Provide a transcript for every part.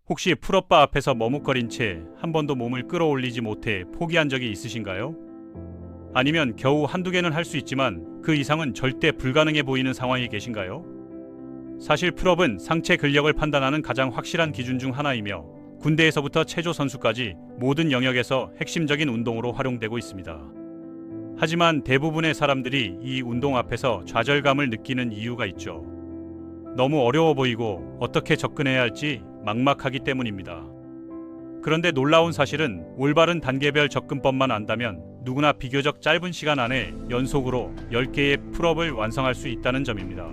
혹시 풀업바 앞에서 머뭇거린 채 한 번도 몸을 끌어올리지 못해 포기한 적이 있으신가요? 아니면 겨우 한두 개는 할 수 있지만 그 이상은 절대 불가능해 보이는 상황에 계신가요? 사실 풀업은 상체 근력을 판단하는 가장 확실한 기준 중 하나이며 군대에서부터 체조 선수까지 모든 영역에서 핵심적인 운동으로 활용되고 있습니다. 하지만 대부분의 사람들이 이 운동 앞에서 좌절감을 느끼는 이유가 있죠. 너무 어려워 보이고 어떻게 접근해야 할지 막막하기 때문입니다. 그런데 놀라운 사실은 올바른 단계별 접근법만 안다면 누구나 비교적 짧은 시간 안에 연속으로 10개의 풀업을 완성할 수 있다는 점입니다.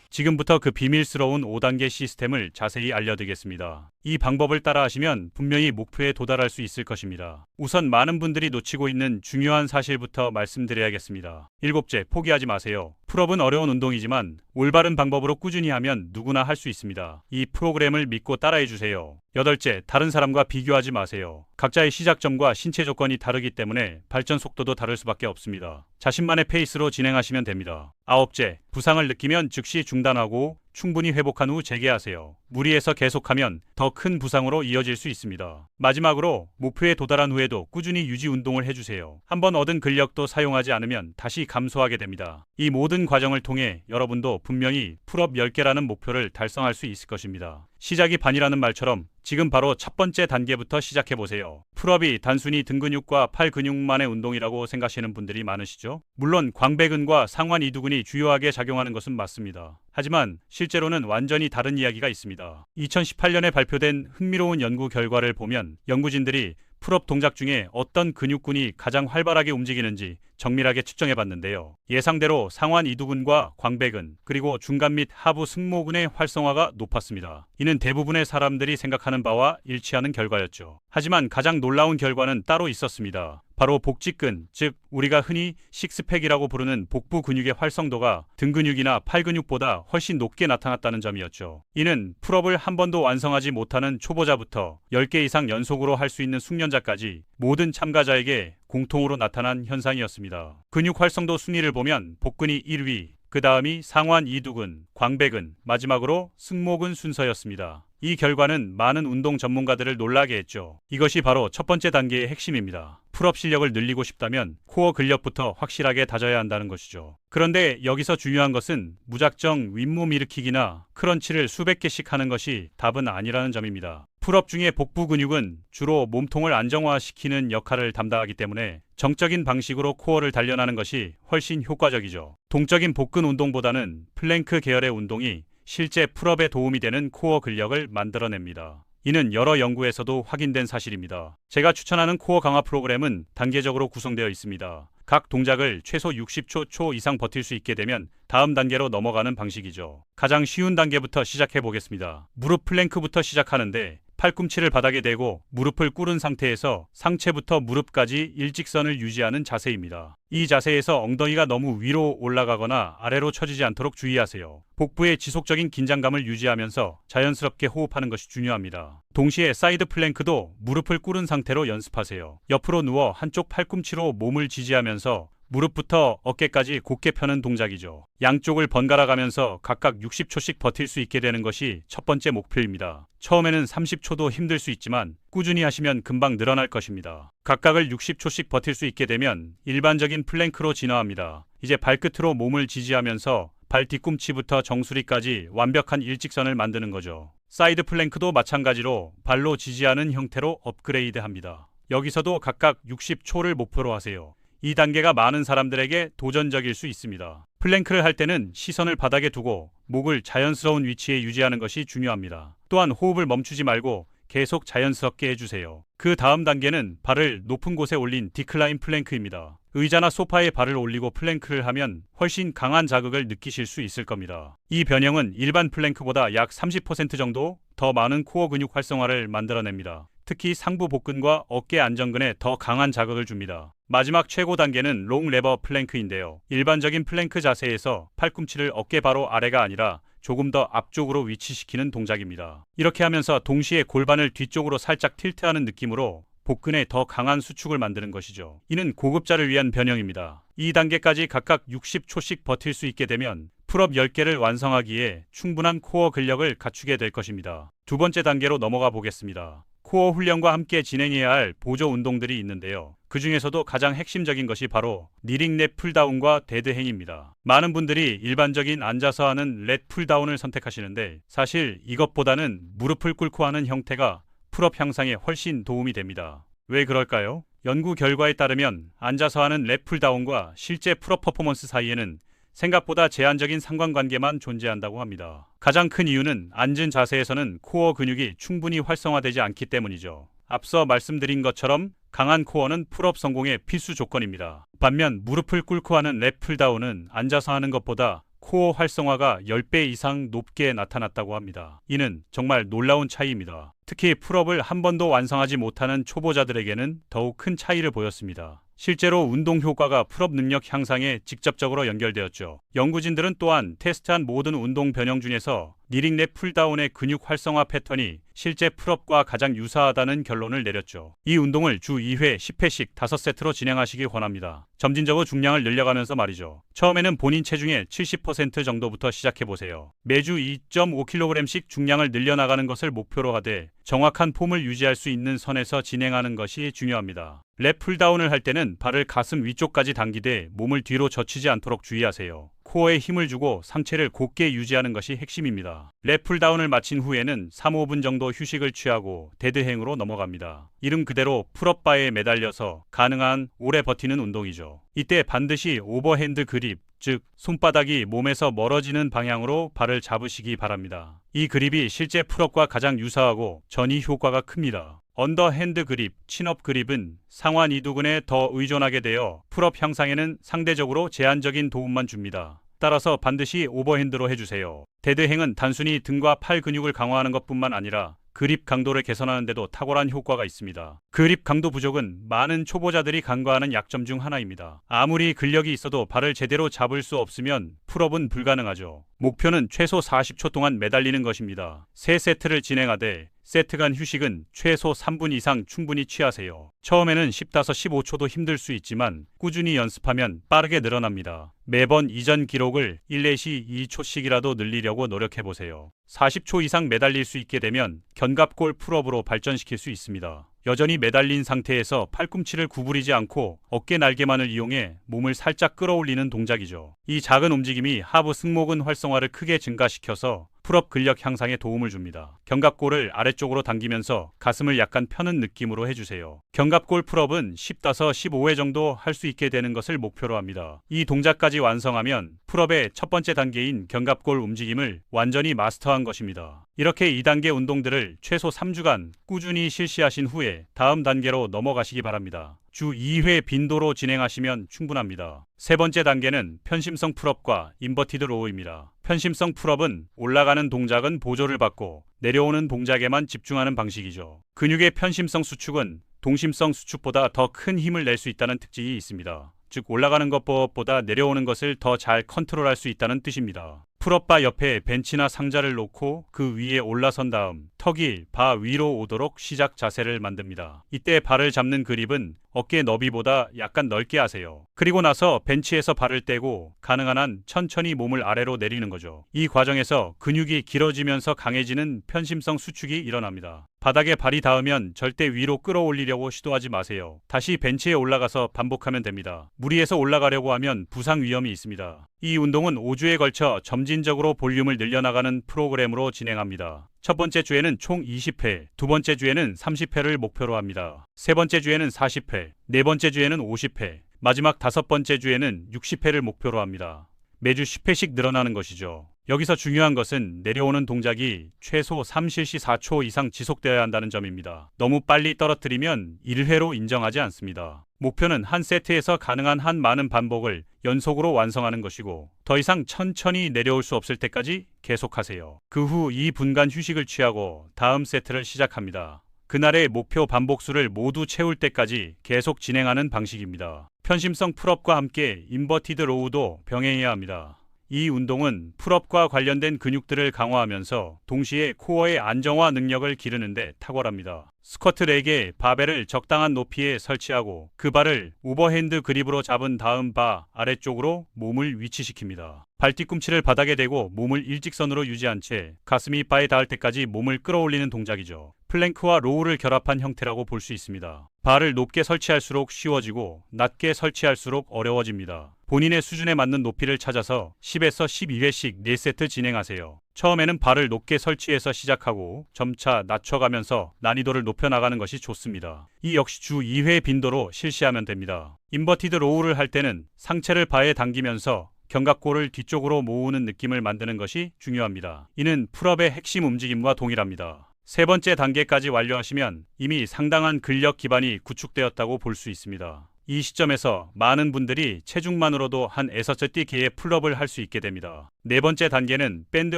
지금부터 그 비밀스러운 5단계 시스템을 자세히 알려드리겠습니다. 이 방법을 따라하시면 분명히 목표에 도달할 수 있을 것입니다. 우선 많은 분들이 놓치고 있는 중요한 사실부터 말씀드려야겠습니다. 7째, 포기하지 마세요. 풀업은 어려운 운동이지만 올바른 방법으로 꾸준히 하면 누구나 할 수 있습니다. 이 프로그램을 믿고 따라해주세요. 8째, 다른 사람과 비교하지 마세요. 각자의 시작점과 신체 조건이 다르기 때문에 발전 속도도 다를 수밖에 없습니다. 자신만의 페이스로 진행하시면 됩니다. 9째, 부상을 느끼면 즉시 중단하고 충분히 회복한 후 재개하세요. 무리해서 계속하면 더 큰 부상으로 이어질 수 있습니다. 마지막으로 목표에 도달한 후에도 꾸준히 유지 운동을 해주세요. 한번 얻은 근력도 사용하지 않으면 다시 감소하게 됩니다. 이 모든 과정을 통해 여러분도 분명히 풀업 10개라는 목표를 달성할 수 있을 것입니다. 시작이 반이라는 말처럼 지금 바로 첫 번째 단계부터 시작해보세요. 풀업이 단순히 등 근육과 팔 근육만의 운동이라고 생각하시는 분들이 많으시죠? 물론 광배근과 상완 이두근이 주요하게 작용하는 것은 맞습니다. 하지만 실제로는 완전히 다른 이야기가 있습니다. 2018년에 발표된 흥미로운 연구 결과를 보면 연구진들이 풀업 동작 중에 어떤 근육군이 가장 활발하게 움직이는지 정밀하게 측정해봤는데요. 예상대로 상완 이두근과 광배근 그리고 중간 및 하부 승모근의 활성화가 높았습니다. 이는 대부분의 사람들이 생각하는 바와 일치하는 결과였죠. 하지만 가장 놀라운 결과는 따로 있었습니다. 바로 복직근, 즉 우리가 흔히 식스팩이라고 부르는 복부 근육의 활성도가 등 근육이나 팔 근육보다 훨씬 높게 나타났다는 점이었죠. 이는 풀업을 한 번도 완성하지 못하는 초보자부터 10개 이상 연속으로 할 수 있는 숙련자까지 모든 참가자에게 공통으로 나타난 현상이었습니다. 근육 활성도 순위를 보면 복근이 1위, 그 다음이 상완 이두근, 광배근, 마지막으로 승모근 순서였습니다. 이 결과는 많은 운동 전문가들을 놀라게 했죠. 이것이 바로 첫 번째 단계의 핵심입니다. 풀업 실력을 늘리고 싶다면 코어 근력부터 확실하게 다져야 한다는 것이죠. 그런데 여기서 중요한 것은 무작정 윗몸 일으키기나 크런치를 수백 개씩 하는 것이 답은 아니라는 점입니다. 풀업 중에 복부 근육은 주로 몸통을 안정화시키는 역할을 담당하기 때문에 정적인 방식으로 코어를 단련하는 것이 훨씬 효과적이죠. 동적인 복근 운동보다는 플랭크 계열의 운동이 실제 풀업에 도움이 되는 코어 근력을 만들어냅니다. 이는 여러 연구에서도 확인된 사실입니다. 제가 추천하는 코어 강화 프로그램은 단계적으로 구성되어 있습니다. 각 동작을 최소 60초 이상 버틸 수 있게 되면 다음 단계로 넘어가는 방식이죠. 가장 쉬운 단계부터 시작해 보겠습니다. 무릎 플랭크부터 시작하는데 팔꿈치를 바닥에 대고 무릎을 꿇은 상태에서 상체부터 무릎까지 일직선을 유지하는 자세입니다. 이 자세에서 엉덩이가 너무 위로 올라가거나 아래로 처지지 않도록 주의하세요. 복부의 지속적인 긴장감을 유지하면서 자연스럽게 호흡하는 것이 중요합니다. 동시에 사이드 플랭크도 무릎을 꿇은 상태로 연습하세요. 옆으로 누워 한쪽 팔꿈치로 몸을 지지하면서 무릎부터 어깨까지 곧게 펴는 동작이죠. 양쪽을 번갈아 가면서 각각 60초씩 버틸 수 있게 되는 것이 첫 번째 목표입니다. 처음에는 30초도 힘들 수 있지만 꾸준히 하시면 금방 늘어날 것입니다. 각각을 60초씩 버틸 수 있게 되면 일반적인 플랭크로 진화합니다. 이제 발끝으로 몸을 지지하면서 발 뒤꿈치부터 정수리까지 완벽한 일직선을 만드는 거죠. 사이드 플랭크도 마찬가지로 발로 지지하는 형태로 업그레이드합니다. 여기서도 각각 60초를 목표로 하세요. 이 단계가 많은 사람들에게 도전적일 수 있습니다. 플랭크를 할 때는 시선을 바닥에 두고 목을 자연스러운 위치에 유지하는 것이 중요합니다. 또한 호흡을 멈추지 말고 계속 자연스럽게 해주세요. 그 다음 단계는 발을 높은 곳에 올린 디클라인 플랭크입니다. 의자나 소파에 발을 올리고 플랭크를 하면 훨씬 강한 자극을 느끼실 수 있을 겁니다. 이 변형은 일반 플랭크보다 약 30% 정도 더 많은 코어 근육 활성화를 만들어냅니다. 특히 상부 복근과 어깨 안정근에 더 강한 자극을 줍니다. 마지막 최고 단계는 롱 레버 플랭크인데요. 일반적인 플랭크 자세에서 팔꿈치를 어깨 바로 아래가 아니라 조금 더 앞쪽으로 위치시키는 동작입니다. 이렇게 하면서 동시에 골반을 뒤쪽으로 살짝 틸트하는 느낌으로 복근에 더 강한 수축을 만드는 것이죠. 이는 고급자를 위한 변형입니다. 이 단계까지 각각 60초씩 버틸 수 있게 되면 풀업 10개를 완성하기에 충분한 코어 근력을 갖추게 될 것입니다. 두 번째 단계로 넘어가 보겠습니다. 코어 훈련과 함께 진행해야 할 보조 운동들이 있는데요. 그 중에서도 가장 핵심적인 것이 바로 니링 렛 풀다운과 데드행입니다. 많은 분들이 일반적인 앉아서 하는 렛 풀다운을 선택하시는데 사실 이것보다는 무릎을 꿇고 하는 형태가 풀업 향상에 훨씬 도움이 됩니다. 왜 그럴까요? 연구 결과에 따르면 앉아서 하는 렛 풀다운과 실제 풀업 퍼포먼스 사이에는 생각보다 제한적인 상관관계만 존재한다고 합니다. 가장 큰 이유는 앉은 자세에서는 코어 근육이 충분히 활성화되지 않기 때문이죠. 앞서 말씀드린 것처럼 강한 코어는 풀업 성공의 필수 조건입니다. 반면 무릎을 꿇고 하는 렛 풀다운은 앉아서 하는 것보다 코어 활성화가 10배 이상 높게 나타났다고 합니다. 이는 정말 놀라운 차이입니다. 특히 풀업을 한 번도 완성하지 못하는 초보자들에게는 더욱 큰 차이를 보였습니다. 실제로 운동 효과가 풀업 능력 향상에 직접적으로 연결되었죠. 연구진들은 또한 테스트한 모든 운동 변형 중에서 니링 렛 풀다운의 근육 활성화 패턴이 실제 풀업과 가장 유사하다는 결론을 내렸죠. 이 운동을 주 2회 10회씩 5세트로 진행하시기 권합니다. 점진적으로 중량을 늘려가면서 말이죠. 처음에는 본인 체중의 70% 정도부터 시작해보세요. 매주 2.5kg씩 중량을 늘려나가는 것을 목표로 하되 정확한 폼을 유지할 수 있는 선에서 진행하는 것이 중요합니다. 렛 풀다운을 할 때는 발을 가슴 위쪽까지 당기되 몸을 뒤로 젖히지 않도록 주의하세요. 코어에 힘을 주고 상체를 곧게 유지하는 것이 핵심입니다. 렛 풀다운을 마친 후에는 3-5분 정도 휴식을 취하고 데드행으로 넘어갑니다. 이름 그대로 풀업바에 매달려서 가능한 오래 버티는 운동이죠. 이때 반드시 오버핸드 그립, 즉 손바닥이 몸에서 멀어지는 방향으로 발을 잡으시기 바랍니다. 이 그립이 실제 풀업과 가장 유사하고 전이 효과가 큽니다. 언더핸드 그립, 친업 그립은 상완 이두근에 더 의존하게 되어 풀업 향상에는 상대적으로 제한적인 도움만 줍니다. 따라서 반드시 오버핸드로 해주세요. 데드행은 단순히 등과 팔 근육을 강화하는 것뿐만 아니라 그립 강도를 개선하는 데도 탁월한 효과가 있습니다. 그립 강도 부족은 많은 초보자들이 간과하는 약점 중 하나입니다. 아무리 근력이 있어도 발을 제대로 잡을 수 없으면 풀업은 불가능하죠. 목표는 최소 40초 동안 매달리는 것입니다. 3세트를 진행하되 세트 간 휴식은 최소 3분 이상 충분히 취하세요. 처음에는 15-15초도 힘들 수 있지만 꾸준히 연습하면 빠르게 늘어납니다. 매번 이전 기록을 1내시 2초씩이라도 늘리려고 노력해보세요. 40초 이상 매달릴 수 있게 되면 견갑골 풀업으로 발전시킬 수 있습니다. 여전히 매달린 상태에서 팔꿈치를 구부리지 않고 어깨 날개만을 이용해 몸을 살짝 끌어올리는 동작이죠. 이 작은 움직임이 하부 승모근 활성화를 크게 증가시켜서 풀업 근력 향상에 도움을 줍니다. 견갑골을 아래쪽으로 당기면서 가슴을 약간 펴는 느낌으로 해주세요. 견갑골 풀업은 15회 정도 할 수 있게 되는 것을 목표로 합니다. 이 동작까지 완성하면 풀업의 첫 번째 단계인 견갑골 움직임을 완전히 마스터한 것입니다. 이렇게 2단계 운동들을 최소 3주간 꾸준히 실시하신 후에 다음 단계로 넘어가시기 바랍니다. 주 2회 빈도로 진행하시면 충분합니다. 세 번째 단계는 편심성 풀업과 인버티드 로우입니다. 편심성 풀업은 올라가는 동작은 보조를 받고 내려오는 동작에만 집중하는 방식이죠. 근육의 편심성 수축은 동심성 수축보다 더 큰 힘을 낼 수 있다는 특징이 있습니다. 즉 올라가는 것보다 내려오는 것을 더 잘 컨트롤할 수 있다는 뜻입니다. 풀업바 옆에 벤치나 상자를 놓고 그 위에 올라선 다음 턱이 바 위로 오도록 시작 자세를 만듭니다. 이때 발을 잡는 그립은 어깨 너비보다 약간 넓게 하세요. 그리고 나서 벤치에서 발을 떼고 가능한 한 천천히 몸을 아래로 내리는 거죠. 이 과정에서 근육이 길어지면서 강해지는 편심성 수축이 일어납니다. 바닥에 발이 닿으면 절대 위로 끌어올리려고 시도하지 마세요. 다시 벤치에 올라가서 반복하면 됩니다. 무리해서 올라가려고 하면 부상 위험이 있습니다. 이 운동은 5주에 걸쳐 점진적으로 볼륨을 늘려나가는 프로그램으로 진행합니다. 첫 번째 주에는 총 20회, 두 번째 주에는 30회를 목표로 합니다. 세 번째 주에는 40회, 네 번째 주에는 50회, 마지막 5번째 주에는 60회를 목표로 합니다. 매주 10회씩 늘어나는 것이죠. 여기서 중요한 것은 내려오는 동작이 최소 3실시 4초 이상 지속되어야 한다는 점입니다. 너무 빨리 떨어뜨리면 1회로 인정하지 않습니다. 목표는 한 세트에서 가능한 한 많은 반복을 연속으로 완성하는 것이고 더 이상 천천히 내려올 수 없을 때까지 계속하세요. 그 후 2분간 휴식을 취하고 다음 세트를 시작합니다. 그날의 목표 반복수를 모두 채울 때까지 계속 진행하는 방식입니다. 편심성 풀업과 함께 인버티드 로우도 병행해야 합니다. 이 운동은 풀업과 관련된 근육들을 강화하면서 동시에 코어의 안정화 능력을 기르는데 탁월합니다. 스쿼트 렉에 바벨을 적당한 높이에 설치하고 그 발을 오버핸드 그립으로 잡은 다음 바 아래쪽으로 몸을 위치시킵니다. 발 뒤꿈치를 바닥에 대고 몸을 일직선으로 유지한 채 가슴이 바에 닿을 때까지 몸을 끌어올리는 동작이죠. 플랭크와 로우를 결합한 형태라고 볼 수 있습니다. 발을 높게 설치할수록 쉬워지고 낮게 설치할수록 어려워집니다. 본인의 수준에 맞는 높이를 찾아서 10에서 12회씩 4세트 진행하세요. 처음에는 발을 높게 설치해서 시작하고 점차 낮춰가면서 난이도를 높여나가는 것이 좋습니다. 이 역시 주 2회 빈도로 실시하면 됩니다. 인버티드 로우를 할 때는 상체를 바에 당기면서 견갑골을 뒤쪽으로 모으는 느낌을 만드는 것이 중요합니다. 이는 풀업의 핵심 움직임과 동일합니다. 세 번째 단계까지 완료하시면 이미 상당한 근력 기반이 구축되었다고 볼 수 있습니다. 이 시점에서 많은 분들이 체중만으로도 한 6개 개의 풀업을 할 수 있게 됩니다. 네 번째 단계는 밴드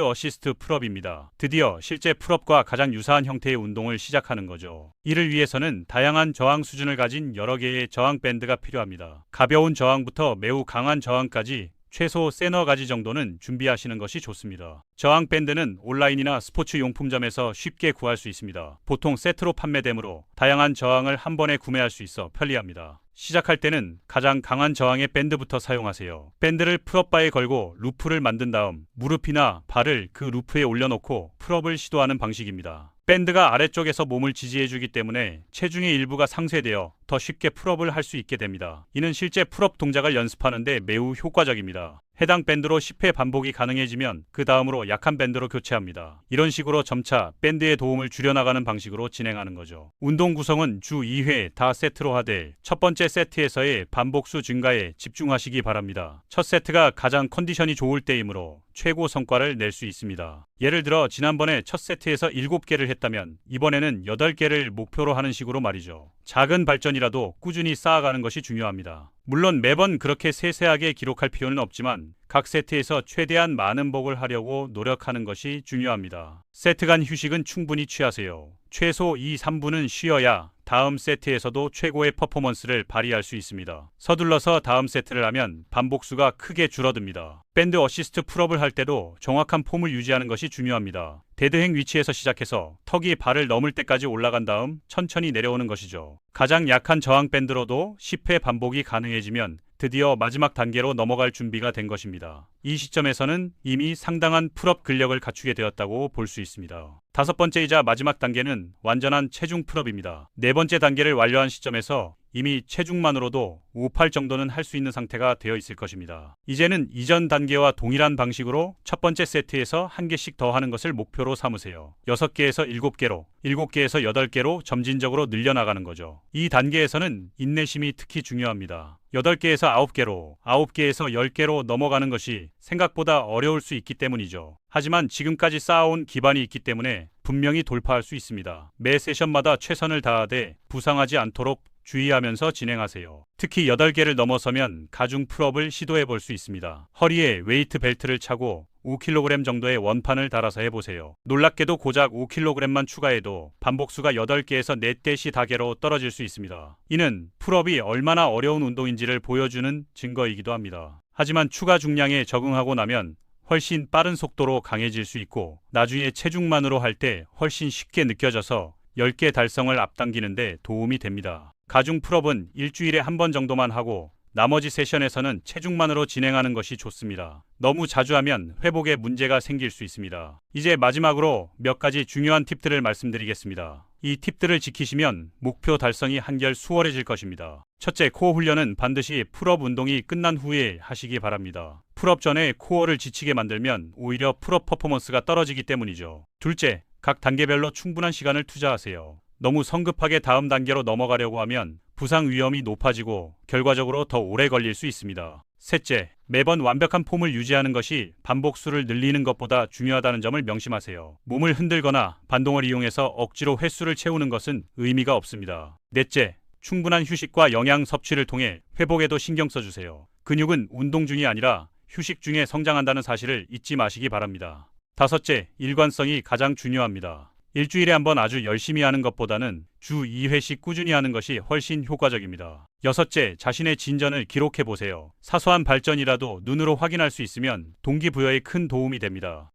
어시스트 풀업입니다. 드디어 실제 풀업과 가장 유사한 형태의 운동을 시작하는 거죠. 이를 위해서는 다양한 저항 수준을 가진 여러 개의 저항 밴드가 필요합니다. 가벼운 저항부터 매우 강한 저항까지 최소 세너 가지 정도는 준비하시는 것이 좋습니다. 저항 밴드는 온라인이나 스포츠 용품점에서 쉽게 구할 수 있습니다. 보통 세트로 판매되므로 다양한 저항을 한 번에 구매할 수 있어 편리합니다. 시작할 때는 가장 강한 저항의 밴드부터 사용하세요. 밴드를 풀업바에 걸고 루프를 만든 다음 무릎이나 발을 그 루프에 올려놓고 풀업을 시도하는 방식입니다. 밴드가 아래쪽에서 몸을 지지해주기 때문에 체중의 일부가 상쇄되어 더 쉽게 풀업을 할 수 있게 됩니다. 이는 실제 풀업 동작을 연습하는데 매우 효과적입니다. 해당 밴드로 10회 반복이 가능해지면 그 다음으로 약한 밴드로 교체합니다. 이런 식으로 점차 밴드의 도움을 줄여나가는 방식으로 진행하는 거죠. 운동 구성은 주 2회 다 세트로 하되 첫 번째 세트에서의 반복수 증가에 집중하시기 바랍니다. 첫 세트가 가장 컨디션이 좋을 때이므로 최고 성과를 낼 수 있습니다. 예를 들어 지난번에 첫 세트에서 7개를 했다면 이번에는 8개를 목표로 하는 식으로 말이죠. 작은 발전이라도 꾸준히 쌓아가는 것이 중요합니다. 물론 매번 그렇게 세세하게 기록할 필요는 없지만 각 세트에서 최대한 많은 복을 하려고 노력하는 것이 중요합니다. 세트 간 휴식은 충분히 취하세요. 최소 2-3분은 쉬어야 다음 세트에서도 최고의 퍼포먼스를 발휘할 수 있습니다. 서둘러서 다음 세트를 하면 반복수가 크게 줄어듭니다. 밴드 어시스트 풀업을 할 때도 정확한 폼을 유지하는 것이 중요합니다. 데드행 위치에서 시작해서 턱이 발을 넘을 때까지 올라간 다음 천천히 내려오는 것이죠. 가장 약한 저항 밴드로도 10회 반복이 가능해지면 드디어 마지막 단계로 넘어갈 준비가 된 것입니다. 이 시점에서는 이미 상당한 풀업 근력을 갖추게 되었다고 볼 수 있습니다. 다섯 번째이자 마지막 단계는 완전한 체중 풀업입니다. 네 번째 단계를 완료한 시점에서 이미 체중만으로도 5-8 정도는 할 수 있는 상태가 되어 있을 것입니다. 이제는 이전 단계와 동일한 방식으로 첫 번째 세트에서 1개씩 더 하는 것을 목표로 삼으세요. 6개에서 7개로, 7개에서 8개로 점진적으로 늘려나가는 거죠. 이 단계에서는 인내심이 특히 중요합니다. 8개에서 9개로, 9개에서 10개로 넘어가는 것이 생각보다 어려울 수 있기 때문이죠. 하지만 지금까지 쌓아온 기반이 있기 때문에 분명히 돌파할 수 있습니다. 매 세션마다 최선을 다하되 부상하지 않도록 주의하면서 진행하세요. 특히 8개를 넘어서면 가중 풀업을 시도해 볼 수 있습니다. 허리에 웨이트 벨트를 차고 5kg 정도의 원판을 달아서 해보세요. 놀랍게도 고작 5kg만 추가해도 반복수가 8개에서 4개씩 다개로 떨어질 수 있습니다. 이는 풀업이 얼마나 어려운 운동인지를 보여주는 증거이기도 합니다. 하지만 추가 중량에 적응하고 나면 훨씬 빠른 속도로 강해질 수 있고 나중에 체중만으로 할 때 훨씬 쉽게 느껴져서 10개 달성을 앞당기는 데 도움이 됩니다. 가중 풀업은 일주일에 한 번 정도만 하고 나머지 세션에서는 체중만으로 진행하는 것이 좋습니다. 너무 자주 하면 회복에 문제가 생길 수 있습니다. 이제 마지막으로 몇 가지 중요한 팁들을 말씀드리겠습니다. 이 팁들을 지키시면 목표 달성이 한결 수월해질 것입니다. 첫째, 코어 훈련은 반드시 풀업 운동이 끝난 후에 하시기 바랍니다. 풀업 전에 코어를 지치게 만들면 오히려 풀업 퍼포먼스가 떨어지기 때문이죠. 둘째, 각 단계별로 충분한 시간을 투자하세요. 너무 성급하게 다음 단계로 넘어가려고 하면 부상 위험이 높아지고 결과적으로 더 오래 걸릴 수 있습니다. 셋째, 매번 완벽한 폼을 유지하는 것이 반복수를 늘리는 것보다 중요하다는 점을 명심하세요. 몸을 흔들거나 반동을 이용해서 억지로 횟수를 채우는 것은 의미가 없습니다. 넷째, 충분한 휴식과 영양 섭취를 통해 회복에도 신경 써주세요. 근육은 운동 중이 아니라 휴식 중에 성장한다는 사실을 잊지 마시기 바랍니다. 다섯째, 일관성이 가장 중요합니다. 일주일에 한 번 아주 열심히 하는 것보다는 주 2회씩 꾸준히 하는 것이 훨씬 효과적입니다. 여섯째, 자신의 진전을 기록해 보세요. 사소한 발전이라도 눈으로 확인할 수 있으면 동기부여에 큰 도움이 됩니다.